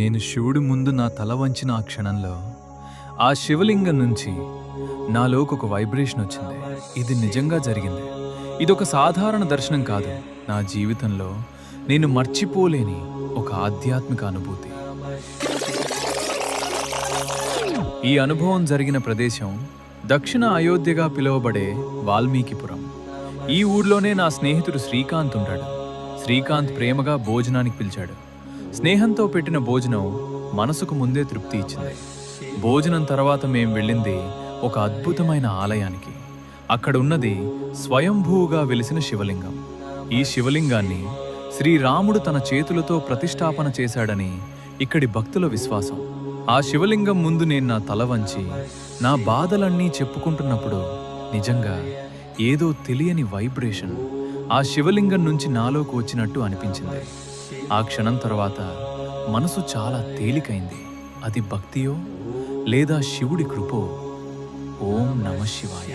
నేను శివుడి ముందు నా తల వంచిన ఆ క్షణంలో ఆ శివలింగం నుంచి నాలోకి ఒక వైబ్రేషన్ వచ్చింది. ఇది నిజంగా జరిగింది. ఇదొక సాధారణ దర్శనం కాదు. నా జీవితంలో నేను మర్చిపోలేని ఒక ఆధ్యాత్మిక అనుభూతి. ఈ అనుభవం జరిగిన ప్రదేశం దక్షిణ అయోధ్యగా పిలువబడే వాల్మీకిపురం. ఈ ఊర్లోనే నా స్నేహితుడు శ్రీకాంత్ ఉంటాడు. శ్రీకాంత్ ప్రేమగా భోజనానికి పిలిచాడు. స్నేహంతో పెట్టిన భోజనం మనసుకు ముందే తృప్తి ఇచ్చింది. భోజనం తర్వాత మేం వెళ్ళింది ఒక అద్భుతమైన ఆలయానికి. అక్కడ ఉన్నది స్వయంభూగా వెలిసిన శివలింగం. ఈ శివలింగాన్ని శ్రీరాముడు తన చేతులతో ప్రతిష్టాపన చేశాడని ఇక్కడి భక్తుల విశ్వాసం. ఆ శివలింగం ముందు నేను నా తల వంచి నా బాధలన్నీ చెప్పుకుంటున్నప్పుడు నిజంగా ఏదో తెలియని వైబ్రేషన్ ఆ శివలింగం నుంచి నాలోకి వచ్చినట్టు అనిపించింది. ఆ క్షణం తర్వాత మనసు చాలా తేలికైంది. అది భక్తియో లేదా శివుడి కృపో? ఓం నమః శివాయ.